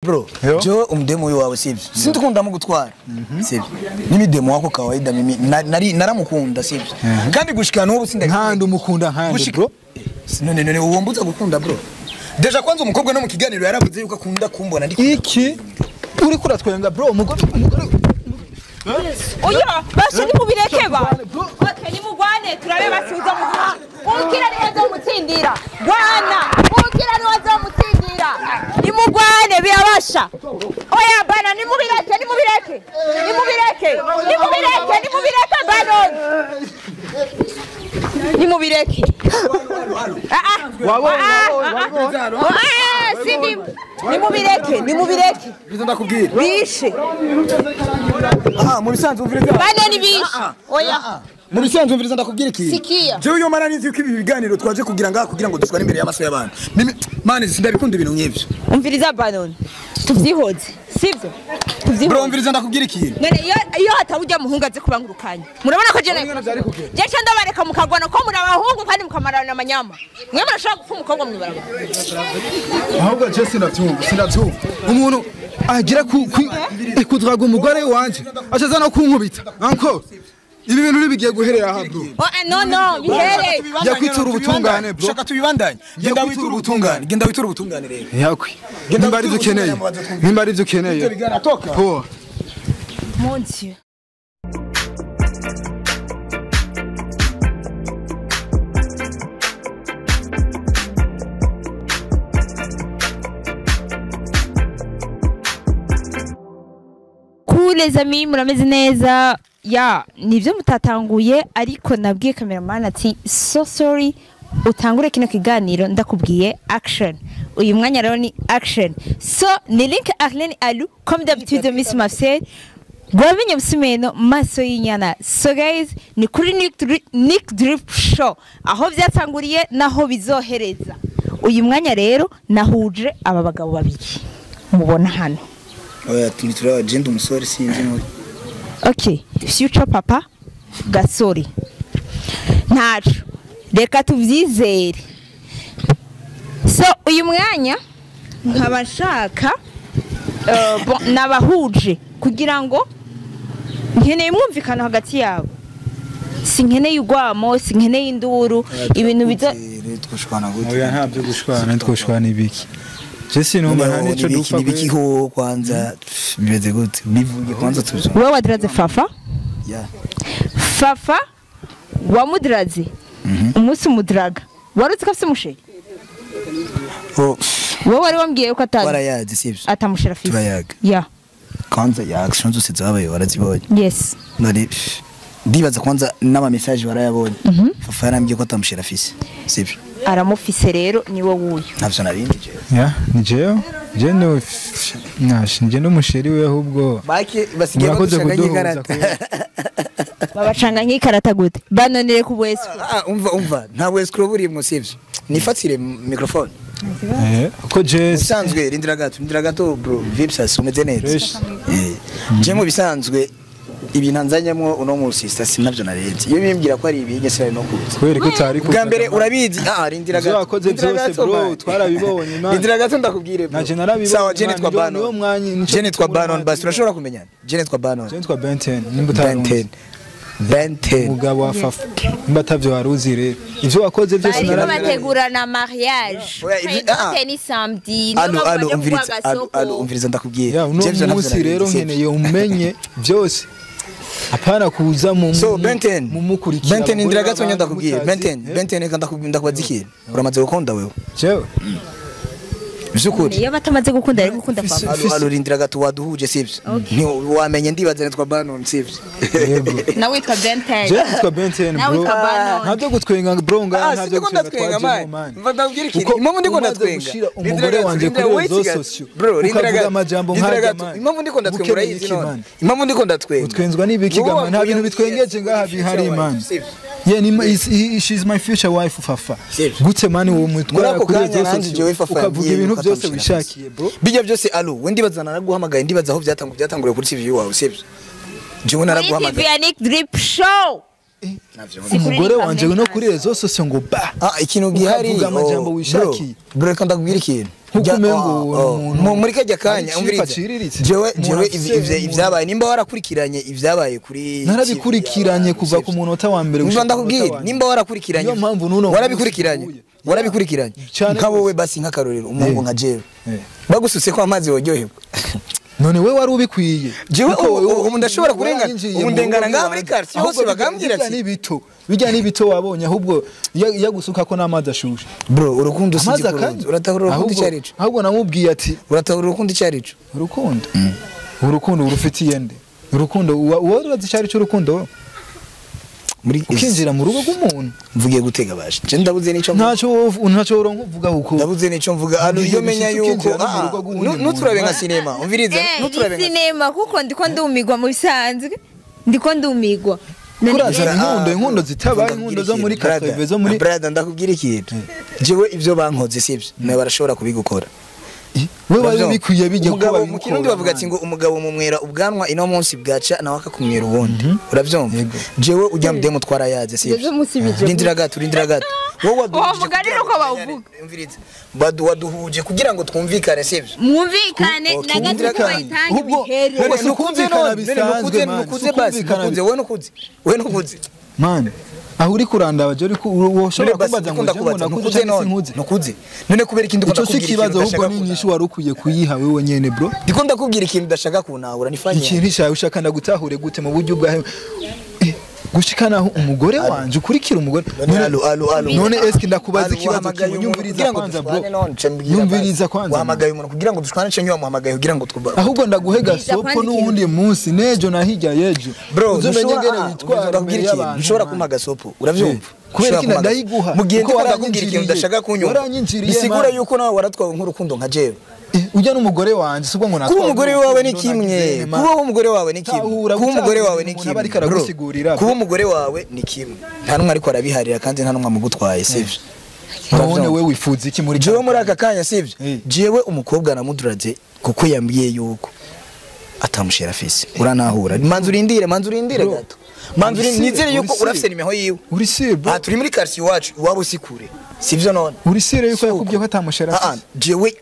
bro jo umdemo wawe sivyo sindukunda mu gutwara sivyo nimi demo wako kawaida mimi naramukunda sivyo kandi gushika n'ubu nkandi umukunda nkandi bro none uwombuza gukunda bro deja kwanza umukobwa no mu kiganiro yaravuze yuko akunda kumbona ndi iki uri kuratwenga bro umugore oya basi ni mubireke ba okay ni mugwane turabe basuza mu ukira ni wazo mutsindira bwana ukira ni wazo mutsindira ni mugwane biyabasha oya bana ni mubireke bana ni mubireke sindi ni mubireke ndakubwira bishe mu bisanzwe umviriza bane ni bishe oya mu bisanzwe umviriza ndakubwira iki sikia jewe yo mara nizi ko ibi biganiro twaje kugira ngo dusware imbere y'amaso y'abantu mane sindabikunda ibintu nk'ivyo umviriza banon tuvyihoze sivyo bro umviriza ndakubwira ikintu none iyo hatabujya muhungu aze kubangurukanya murabona ko jene je cyanda bareka mukagwana ko muri abahungu kandi mukamarana amanyama mwe murashaka gupfa umukobwa mwibaraba ahubwo je sinavyumva umuntu agira kudraga umugore wanje acaza no kunkubita anko ibi bintu nibigiye guherera aha bro no bihere ya kwitura ubutungane bro shaka tubibandanye genda witura ubutungane rero yakwi nimba ari byo ukeneye ho mon dieu les amis murameze neza ya nivyo mutatanguye ariko nabwiye cameraman ati so sorry utangure kino kiganiro ndakubwiye action uyu mwanya rero ni action so ni link Arlene Alou comme d'habitude Miss Marcel Gwabenye Busumeno maso y'inyana so guys ni kuri Nick Drip Show aho byatanguriye naho bizohereza uyu mwanya rero nahuje aba bagabo babiri mubona hano oya tunitura agenda umusore sinzi muri okay future papa Gasore ntacu reka tuvyizere so uyu mwanya nkaba nshaka nabahuje kugira ngo nkeneye mwumvikana hagati yabo sinkeneye ugwamo sinkeneye induru ibintu bizo twoshwana gute oya ntabyo gushwana twoshwana ibiki Jesse no mahane cyo dupfa ibiki ho kwanza bimeze gute bivuge kwanza tuzo wewe wadiraze fafa ya fafa wamudiraze umunsi umudiraga warutse kafise mushe wowe wari wambwiye ko atazi warayazi sivyo atamushira fisi turayaga ya kwanza ya action zose zabaye warazibonye yes nari ndibaza kwanza n'ama message barayabonye fafa yarambye ko atamushira fisi sivyo aramufise rero niwe wuyo navyo narindi je ya njeo je no nash nje no musheri we ahubwo bake basigiye gushaka nyikarata babacanga nyikarata gute banonere ku bwese umva nta bwese kro buri mu sivyo nifatire microphone ko je bisanzwe rindira gato bro vipsas umeze neza je mu bisanzwe ibintu nzanyemo uno musi sinavyo narenze iyo bimbwira ko ari ibinye se no kuza kweri ko tari bwa mbere urabizi rindira gato wakoze byose bro twarabibonye imana rindira gato ndakubwire bro sawa je nitwa Banon basi turashobora kumenyana je nitwa Banon Benten nimba Benten mugabo wa fafa nimba tavyo waruzi rero ivyo wakoze byose bategura na mariage ni samedi umviriza ndakubwire je musi rero nkeneye umenye byose apana kuza mu mukurikira Benten indira gato ndakubwire Benten ndakubaza iki uramaze gukunda wewe jewe Byukuri iyo batamaze gukunda ari gukunda fafa alurindira gato waduhuje sivyo wamenye ndibaza nitwa Banon sivyo na witwa Benten je nitwa Benten bro ntabyo gutwenga bro ntabyo gutwenga man mvadabwira iki impamvu ndiko ndatwenga umugore wanje kuri rezo socio bro rindira amajambo nk'aya impamvu ndiko ndatwenga urayizi none impamvu ndiko ndatwenga utwenzwa n'ibiki gama nta bintu bitwengeje ngaha bihari man she's my future wife fafa gute mani wo mutwara kuri rezo socio ukavuga ibintu byose wishakiye bro bijya byose alo we ndibazana naguhamagaye ndibaza aho byatanguriye kuri TV wawe sivyo jewe naraguhamagaye Nick Drip Show umugore wanje no kuri rezo socio ngo ba ikintu gihari amajambo wishakiye bro kandi ndakubwira ikintu muri kajya kanya umviriza jewe ivyabaye nimba warakurikiranye ivyabaye kuri narabikurikiranye kuva ku munota wa mbere gushaka ndakubwira nimba warakurikiranye warabikurikiranye nka wowe basi nk'akarorero umuntu nka jewe bagusutse ko amazi wojyohebwa none we wari ubikwiye jewe ubu ndashobora kurengana ubu ndengana ngaha muri quartier hose bagambira ati bijya n'ibito wabonye ahubwo yagusuka ko n'amazi ashushe bro urukundo sigi uratahura urukundo cyarico ahubwo namubwiye ati uratahura urukundo cyarico urukundo urufitiye nde urukundo wowe urazi urukundo muri ukinjira mu rugo rw'umuntu mvugiye gutega baje je ndabuze nico ntaco uronkuvuga uko ndabuze nico mvuga ano iyo menya yuko nuturabe nka cinema umviriza nuturabe nka cinema kuko ndiko ndumigwa mu bisanzwe ndiko ndumigwa inkundo zitabaye inkundo zo muri Katove zo muri brother ndakubwira ikintu jewe ivyo bankoze sivyo nawe barashobora kubigukora we bari bikwiye bijya kuba mu kirundi bavuga ati ngo umugabo mumwera ubwanwa ino munsi bwaca nawe akakumwera ubundi uravyumva jewe ujya mudemo twarayaze sivyo rindira gato wowe wavuganira uko bawuvuga umviriza waduhuje kugira ngo twumvikane sivyo mwumvikane nagato ko bayitanga ibihere nukumvikana bisanzwe we nukuze man aho uri kurandaba je uri woshobora kumbaza ngo nukuze none kubera ikindi ukunda kubwira ikibazo ahubwo ni nyinshi warukuye kuyiha wewe nyene bro ndikunda kubwira ikintu udashaka kunahura nifanye ikintu cyawe ushaka ndagutahure gute mu buryo bwawe gushikanaho umugore wanje ukurikira umugore none eski ndakubaza ikibazo cy'unyumviriza kwanza bro nyumviriza kwanza wahamagaye umuntu kugira ngo dushwane cyo wamuhamagaye kugira ngo twuba ahubwo ndaguhega sopo n'uwundi munsi nejo nahijya yejo uzomenyegere witwara ushobora kumpaga sopo uravyumva kubera kina ndayiguha mugiye ndakubwira ikintu ndashaka kunyumva bisigura yuko nawe waratwawe nk'urukundo nka jewe ujya n'umugore wanje sibwo ngo kuba umugore wawe ni kimwe kuba umugore wawe ni kimwe kuba umugore wawe ni kimwe kuba umugore wawe ni kimwe nta numwe ariko arabiharira kandi nta numwe amugutwaye sivyo none we wifuza iki muri jewe muri aka kanya sivyo jewe umukobwa namuduraze kuko yambwiye yuko atamushera fisi uranahura manzu urindire gato manzu nizere yuko urafise nimeho yiwe uri sibwo turi muri quartier wacu wabo sikure sivyo none uri sire yuko yakubwiye ko atamushera fisi jewe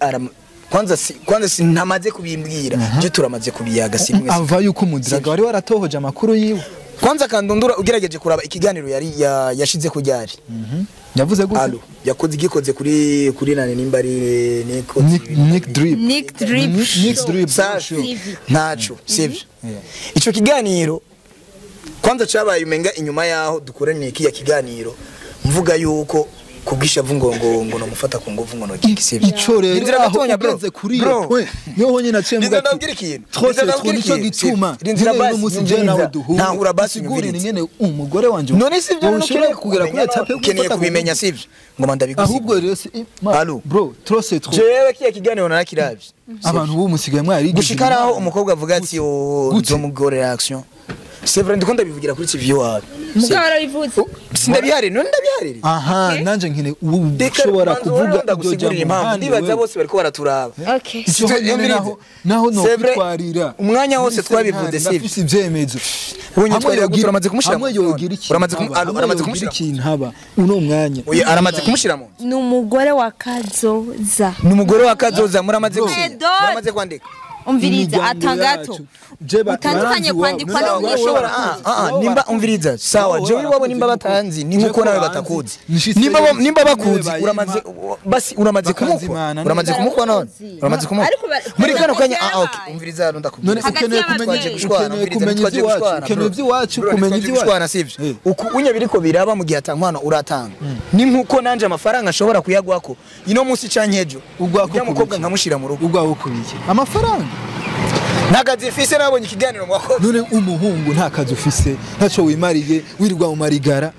kwanza sinamaze kubimbwira je turamaze kubiyaga simwe ava yuko mudiraga wari waratohoje amakuru yiwe kwanza kandundura ugerageje kuraba ikiganiro yari yashize ku ryari yavuze gute yakoze igikoze kuri nane nimba ari Nick Drip ntaco sivyo ico kiganiro kwanza cabaye umenga inyuma yaho dukoranye iki ya kiganiro mvuga yuko kubwishavu ngo namufata ku nguvu ngo nokikisebye ico rero aho ageze kuri yo niho nyine acembwa nico gituma n'umunsi je nawe duhura nahura basi nguri nyene umugore wanje none sivyo none kugera kuri etape ukeneye kubimenya sivyo ngo mandabigusiga ahubwo rero bro trop c'est trop jewe kiya kiganiro narakiravye abantu bo musigaye mwari gushikaraho umukobwa avuga ati zo mugore reaction c'est vrai ndikunda bivugira kuri TV wawe mugara bivuze sindabihari none ndabihari aha nanje nkine ushobora kuvuga ndagusigurira impamvu ndibaza bose bariko baraturaba okay naho no kwitwarira umwanya wose twabivuze sivyo ivyemezo uramaze kumushira uramaze kumushira ikintu haba uno mwanya aramaze kumushiramo n'umugore wa Kazoza muramaze kwandika umviriza atagato utandukanye kwandikwa n'umushobora nimba umviriza sawa je wabo nimba batanzi ni nkuko nawe batakuzi nimba bakuzi uramaze kumukwa none muri kano kanya okay umviriza ndakubwira ukeneye kumenya iby'iwacu sivyo unya biriko biraba mu gihe atankwana uratanga ni nkuko nanje amafaranga ashobora kuyagwako ino munsi cankejo ugwako mukobwa nkamushira mu rugo ugwako kubiki amafaranga nakazi ufise nabonye ikiganiro mwakoze none umuhungu nta kazi ufise ntaco wimariye wirirwa mu marigara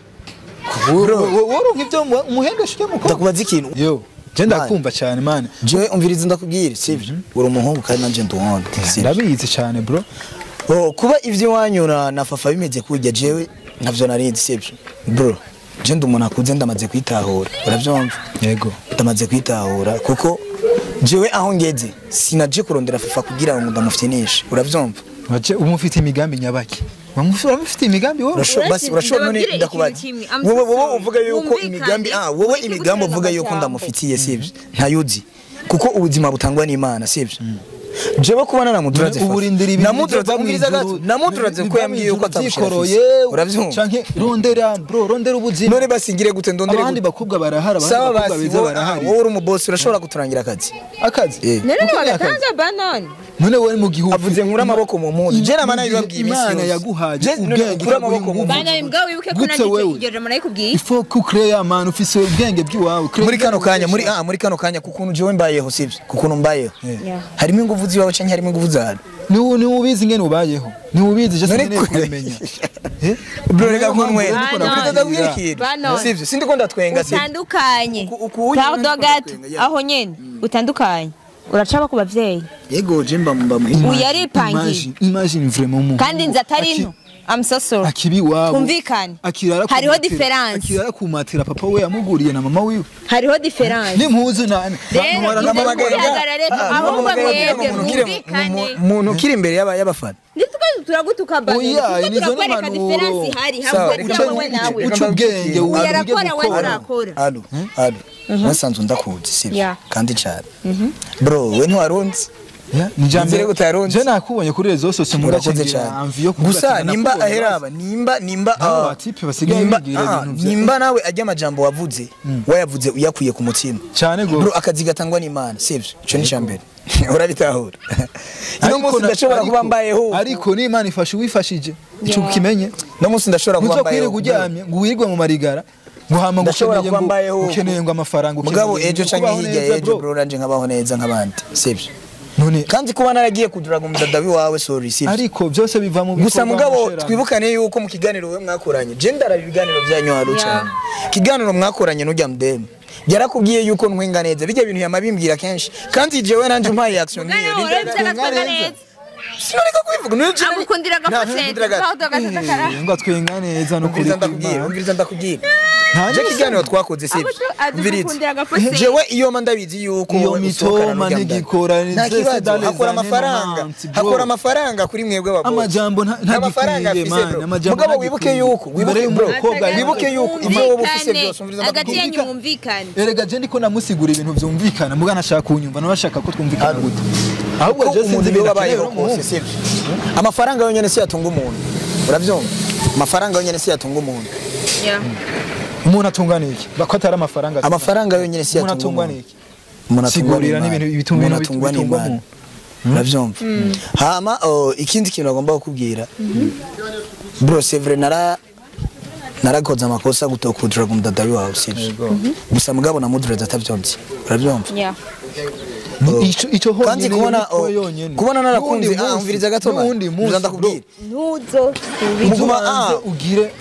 woronka ivyo umuhenge shike mukobwa ndakubaza ikintu yo je ndakumva cyane man je umviriza ndakubwira sivyo uri umuhungu kandi nanje nduhonde ndabizi cyane bro kuba ivyo wanyura na fafa bimeze kujya jewe ntavyo narinzi sivyo bro je ndumuntu akuze ndamaze kwitahura uravyumva yego ndamaze kwitahura kuko jewe aho ngeze sinaje kurondera fafa kugira ngo ndamufitinishe uravyumva waje umufite imigambi nyabaki bamufite imigambi wowe basi urashobora none ndakubaza wowe uvuga yuko imigambi wowe imigambi uvuga yuko ndamufitiye sivyo ntayuzi kuko ubuzima butangwa n'Imana sivyo jewe kubana na Muduraze namuduraze ko yambwiye uko atamushikoroye uravyumva canke rondera ubuzima none basingire gute ndondere abandi bakubwa barahara bakubwa beza barahari wowe uri umubosi urashobora kuturangira akazi none wagatanga banon none wowe mu gihugu avuze nkura amaboko mu muzi je namana yibabwiye Imana yaguhaje ubwenge nkura amaboko mu bana imbwa wibuke ko nanditse igero manayikubwiye ifo ku create man ufise ubwenge bw'iwawe muri kano kanya kukuntu jewe mbayeho sivyo kukuntu mbayeho harimo inguvu ziwawe canke harimo inguvu zane ni ubizi ngene ubayeho ni ubizi je sinene kumenya bro reka kunwe sivyo sindiko ndatwenga utandukanye pardon gato aho nyene utandukanye uracaba ku bavyeyi yego je mba uyaripangiye imagine vraiment kandi nzi atari no I'm so sorry akibi wabo kumvikana hariho difference akirara kumatira papa we yamuguriye na mama wiwe hariho difference ni mpuzu nane ahubwo mwebwe kumvikane umuntu kiri imbere y'abafana nitwe turagutuka bane turakwereka difference hari hamwe nawe ucubwenge uyarakora we urakora alo nasanzwe ndakuzi sivyo kandi cyane bro we ntiwarunzi nijambere gutaronze je nakubonye kuri rezo sose murakoze amviyo gusa nimba aheraba nimba tipe basigaye bigira ibintu nimba nawe ajya amajambo wavuze wayavuze uyakuye ku mutima cyane go bro akazi gatangwa n'Imana sivyo ico ni cyambere urabitahura no musi ndashobora kuba mbayeho ariko n'Imana ifashe wifashije ico kimenye no musi ndashobora kuba mbayeho kuryamye ngo wirwe mu marigara guhama ukeneye ngo amafaranga mugabo ejo canke hirya ejo bro ranje nkabaho neza nk'abandi sivyo none kandi kuba naragiye kuduraga umudadabi wawe sorry sivyo ariko byose biva mu gusa mugabo twibukane yuko mu kiganiro we mwakoranye je ndara ibiganiro byanyu haru cyane kiganiro mwakoranye n'ujya mdem yarakubwiye yuko ntwenga neza bijya ibintu yamabimbwira kenshi kandi jewe nanje mpaye action niyo sinareka kubivuga n'uje agukundira gafashe ngo twenga neza no kuri umviriza ndakubwira je kiganiro twakoze sivyo umviriza jewe iyo mandabizi yuko iyo mitoma ntigikora hakora amafaranga kuri mwebwe babo amajambo ntagikwiriye man amajambo mugabo wibuke yuko wibuke yuko ibyo wowe ufise byose umviriza hagati yanyu mwumvikane erega je ndiko namusigura ibintu byumvikana mugana ashaka kunyumva nabashaka ko twumvikana gute ahubwo je sinzi bibabayeho kose sivyo amafaranga yonyene si yatunga umuntu uravyumva amafaranga yonyene si yatunga umuntu umuntu atungana iki bakotara amafaranga yonyene si atungana iki umuntu sigurira n'ibintu bitumwe n'Imana uravyumva hama ikindi kintu agomba kukubwira bro c'est vrai narakoze amakosa gutokudura umudadabi wawe sivyo gusa mugabo na Muduraze atavyomvye uravyumva ico ho kandi kubona narakunze umviriza gato ndakubwira nuzo ugire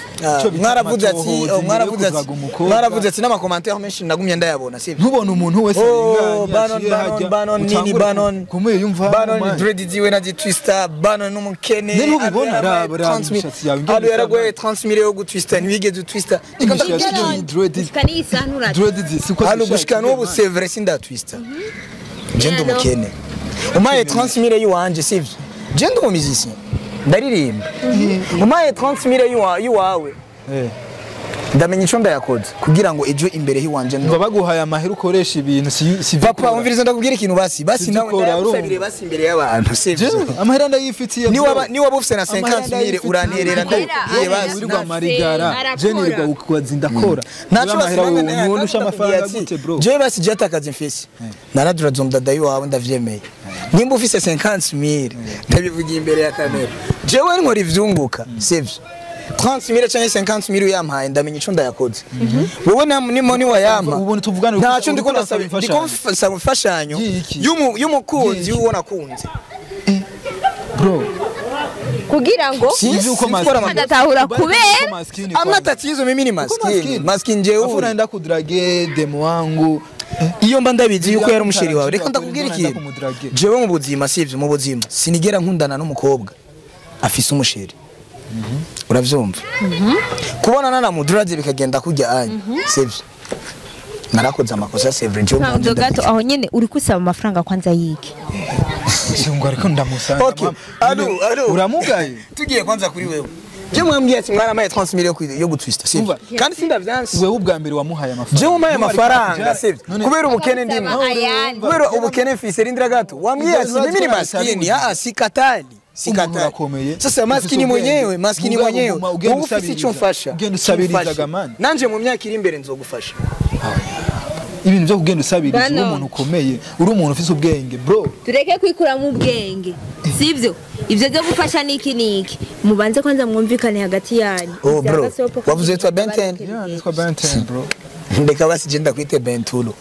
mwaravuze ati n'amakomantere menshi nagumye ndayabona sivyo ntubona umuntu wese banon kumuye yumva banon dread ziwe na twister banon n'umukene ntubibona alo yaragoye 30 millions yo gutwister nibigeze twister alo gushikana ubu c'est vrai sinda twister jendo mukene umaye 30 millions yuwanje sivyo jendo mu musicien ndaririmba umaye 30 millions yuwawe ndamenya ico ndayakoze kugira ngo ejo imbere hiwanje ngo baguhaye amahera ukoresha ibintu si papa umviriza ndakubwira ikintu basi nawe ndayagusabire basi imbere y'abantu sivyo amahera ndayifitiye ni wabufise na 50000 uranterera ndagiye basi urwa marigara je nirwa ukwazinda kora nacho amahera umuntu usha amafaranga gute bro je basi je atakaze mfisi naradura zomdadayi wawe ndavyemeye nimba ufise 50000 ndabivugiye imbere ya kamera jewe nkora ivyunguka sivyo 30,000 cyangwa 50,000 yampaye ndamenya ico ndayakoze wowe ni moni wa yampa ubone tuvugana ntaco ndiko ndasaba imfashanyo y'umukunzi ubona kunze bro kugira ngo adatahura kubera amatatizo mimi ni maskini jewe unaenda kudrage demo wangu iyo mba ndabizi yuko yari umusheri wawe reka ndakubwira ikintu jewe mu buzima sivyo mu buzima sinigera nkundana n'umukobwa afise umusheri uravyumva kubona na Muduraze bikagenda kujya anye sivyo narakoze amakosa sevre nje mu gato aho nyene uri kusaba amafaranga kwanza yiki ngo ariko ndamusanga okay alo uramugaye tugiye kwanza kuri wewe je mwambwiye ati mwaramaye 30 millions yo gutwista sivyo kandi sindavyansi wewe ubwa mbere wamuhaye amafaranga je umaye amafaranga sivyo kubera ubukene ndimo kubera ubukene mfise rindira gato wambwiye ati mimi ni maskini sikatali sasa maskini mwenyewe wowe ufise icyo mfasha ugenda usabirizaga mani nanje mu myaka iri imbere nzogufasha ibintu byo kugenda usabiriza uri umuntu ukomeye uri umuntu ufise ubwenge bro tureke kwikura mu bwenge sivyo ivyo byo gufasha niki mubanze kwanza mwumvikane hagati yanyu oh bro wavuze twa Benten twa Benten bro ndeka basi je ndakwite Bentulo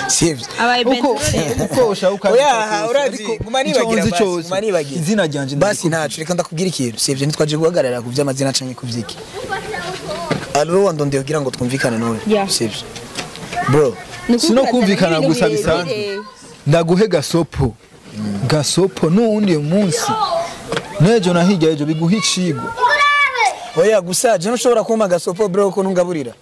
sivyo abaye Bentulo uko ushaka oya urazi kumanibagira izina ryanje basi ntacu reka ndakubwira ikintu sivyo nitwaje guhagarara ku vy'amazina canke ku vyiki alo wandonde kugira ngo twumvikane nawe sivyo bro sino kumvikana gusa bisanzwe ndaguhe gasopo n'undi munsi nejo nahijya ejo biguha icigo oya gusa je ntushobora kuma gasopo bro ko ntungaburira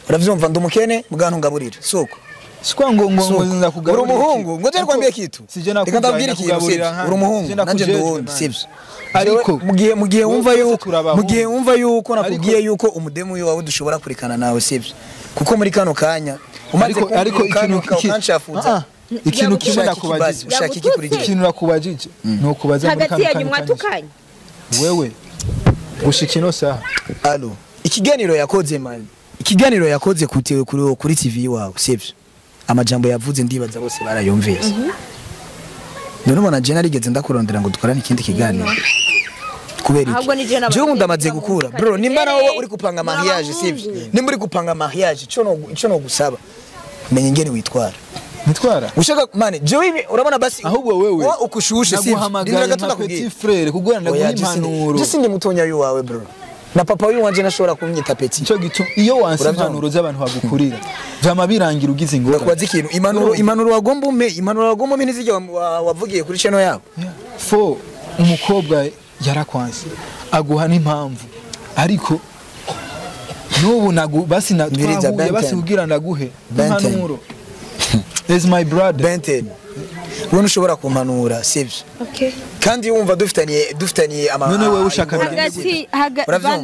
uravyumva ndumukene mugana ntungaburira soko sikwa ngo nza kugaburira uri umuhungu ngo je kwambie kitu reka ndabwira ikintu uri umuhungu nanje ndundi sivyo ariko mugihe wumva yuko nakubwiye yuko umudemu yo wawe dushobora kurikana nawe sivyo kuko muri kano kanya ariko ikintu kimwe nakubajije ushaka iki kuri ikintu nakubajije no kubaza muri kano kanya mwatukanye wewe gushikino saha allo ikiganiro yakoze man ikiganiro yakoze kuri TV wawe sivyo amajambo yavuze ndibaza bose barayumvise none ubona je narigeze ndakurondera ngo dukorane ikindi kiganiro kubera iki je ubu ndamaze gukura bro nimba nawe uri gupanga mariage sivyo nimba uri gupanga mariage ico no gusaba menye ingene witwara ushaka mane je urabona basi ahubwo wewe ukushushe sivyo ndiraga tutakubwira frere kugura ndaguha impanuro je sindi mutonya yu wawe bro na papa uyu wanje nashobora kumnyita petit cyo gitu iyo wansi impanuro z'abantu bagukurira vyama birangira ugize ingora kwazi ikintu impanuro wagomba ume nizije wavugiye kuri channel yabo fo umukobwa yarakwanse aguha n'impamvu ariko nubu basi natwahuye basi kugira ndaguhe impanuro is my brother Benten wowe ushobora kumpanura sivyo kandi wumva dufitaniye none wewe ushaka hagati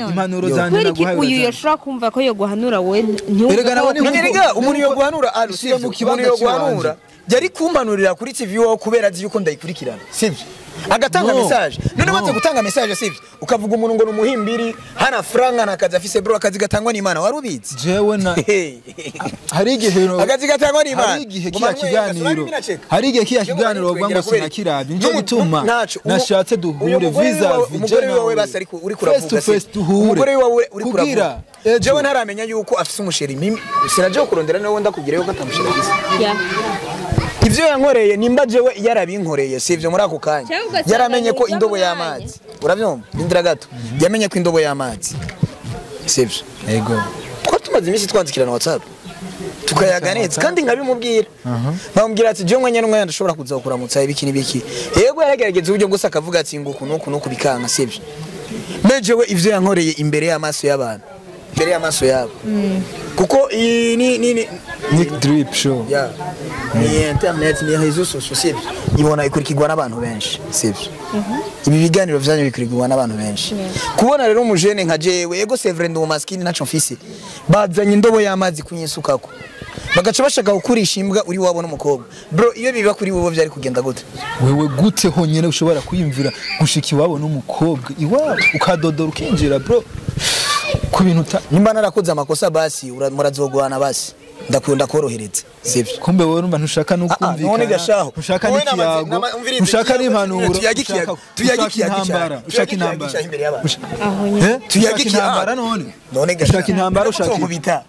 impanuro zanjye naguha uyu yoshobora kumva ko yo guhanura we erega umuntu yo guhanura sivyo umuntu yo guhanura yari kumpanurira kuri TV wowe kubera azi yuko ndayikurikirana sivyo agatanga message none maze gutanga message sivyo ukavuga umuntu ngo numuhimbiri hana franga nakazi afise bro akazi gatangwa n'Imana warubizi jewe na hari igihe akazi gatangwa n'Imana hari igihe kiyakiganiro bavuga ngo sinakirabi nje gutuma nashatse duhure visa umugore wawe basi ariko uri kuravuga umugore wawe uri kuravuga jewe ntaramenya yuko afise umusheri mimi sinaje kurondera nawe ndakugireyo ko atamusheri gisa ivyo yankoreye nimba jewe yarabinkoreye sivyo muri ako kanya yaramenye ko indobo y'amazi uravyumva ndindira gato yamenye ko indobo y'amazi sivyo yego ko tumaze imisi twanzikirana WhatsApp tukayaganeza kandi nkabimubwira bamubwira ati je mwenye n'umwe ndashobora kuza kuramutsa ibiki nibiki yego yaragerageza uburyo gusa akavuga ati ngo kuno kubikanga sivyo mejewe ivyo yankoreye imbere y'amaso y'abantu imbere y'amaso yabo kuko ni drip show ni internet ni réseaux sociaux sivyo ibona ikurikirwa n'abantu benshi sivyo ibi biganiro vyanyu bikurikirwa n'abantu benshi kubona rero umujene nka jewe yego c'est vrai ndo maskini naco mfise bazanye indobo y'amazi kunyisukako bagaca bashaka gukurisha imbwa uri wabo n'umukobwa bro iyo biba kuri wowe byari kugenda gute wewe gute honyene ushobora kwiyumvira gushika iwabo n'umukobwa iwabo ukadodora ukinjira bro ku bintu nimba narakoze amakosa basi murazogwana basi ndakunda korohereza sivyo kumbe wowe numva ntushaka no kumvikana none gashaho ushaka n'ikiyago ushaka n'impanuro tuyagikiya ushaka intambara tuyagikiya intambara none gashaho ushaka intambara ushaka kubita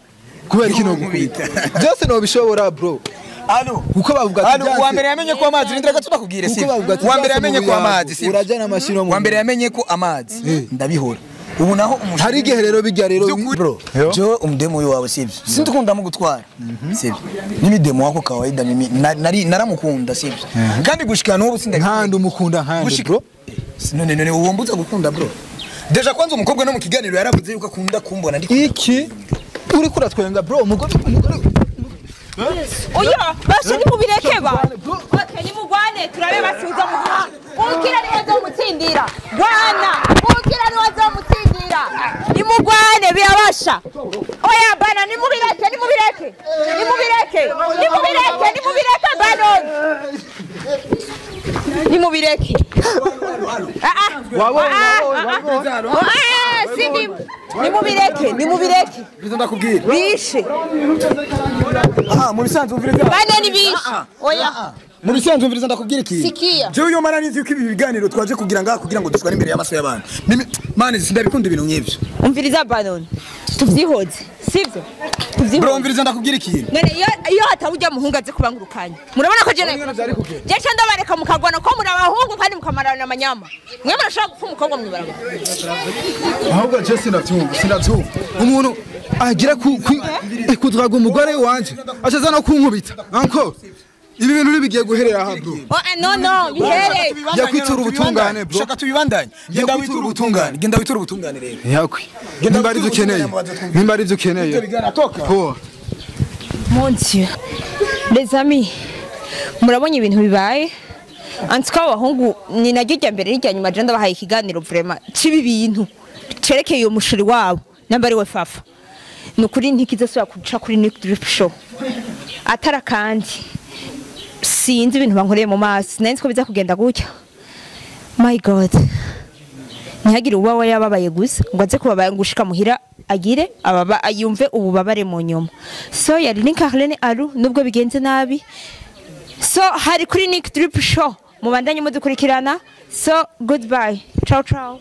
kubera kino gukubita byose no bishobora bro Alo uko bavuga ati wa mbere yamenye ko amazi ndiraga tutakubwire sivyo wa mbere yamenye ko amazi sivyo urajana amashiro mu wa mbere yamenye ko amazi ndabihora ubu naho hari igihe rero bijya rero bro jo umdemo yo wawe sivyo sindukunda mu gutwara sivyo nimi demo wako kawaida mimi naramukunda sivyo kandi gushikana n'ubu sinda nkandi umukunda nkandi bro none uwombuza gukunda bro deja kwanza umukobwa no mu kiganiro yaravuze yuko akunda kumbona ndi iki uri kuratwenga bro umugore oya basha ni mubireke ba okay ni mugwane turabe basuza mu ukira ni wazo mutsindira bwana ukira ni wazo mutsindira nimugwane birabasha oya bana nimubireke Banon nimubireke nimubireke ndakubwira bishe mu bisanzwe umviriza Banon bishe oya mu bisanzwe umviriza ndakubwira iki sikia jewe yo mana nizi ko ibi biganiro twaje kugira ngo dushwane imbere y'amaso y'abantu mane sindabikunda ibintu nk'ibyo umviriza Banon tuvyihoze sivyo bro umviriza ndakubwira iki none iyo hatabujya muhungu aze kubangurukanya murabona ko jene je ndabareka mukagwana ko muri abahungu kandi mukamarana amanyama mwe murashaka gupfa umukobwa mwibaraba ahubwo je sinavyumva umuntu agira kutwaga umugore wanje acaza no kunkubita anko ibi bintu nibigiye guherera aha bro no bihere yakwitura ubutungane bro shaka tubibandanye genda witura ubutungane rero yakwi nimba ari byo ukeneye ho mon dieu les amis murabonye ibintu bibaye antuka abahungu ni naryo rya mbere n'irya nyuma je ndabahaye ikiganiro vraiment cibi bintu cerekeye uyo mushuri wabo namba ari we Fafa nukuri ntikizasubira kuca kuri Nick Drip Show atara kandi sinzi ibintu bankoreye mu maso nari ko biza kugenda gutya my god ntihagire uba yababaye gusa ngo aze kubabaye ngushika muhira agire ababa ayumve ububabare mu nyuma so yari ni Carlene Alu nubwo bigenze nabi so hari kuri Nick Drip Show mubandanye mudukurikirana so goodbye ciao ciao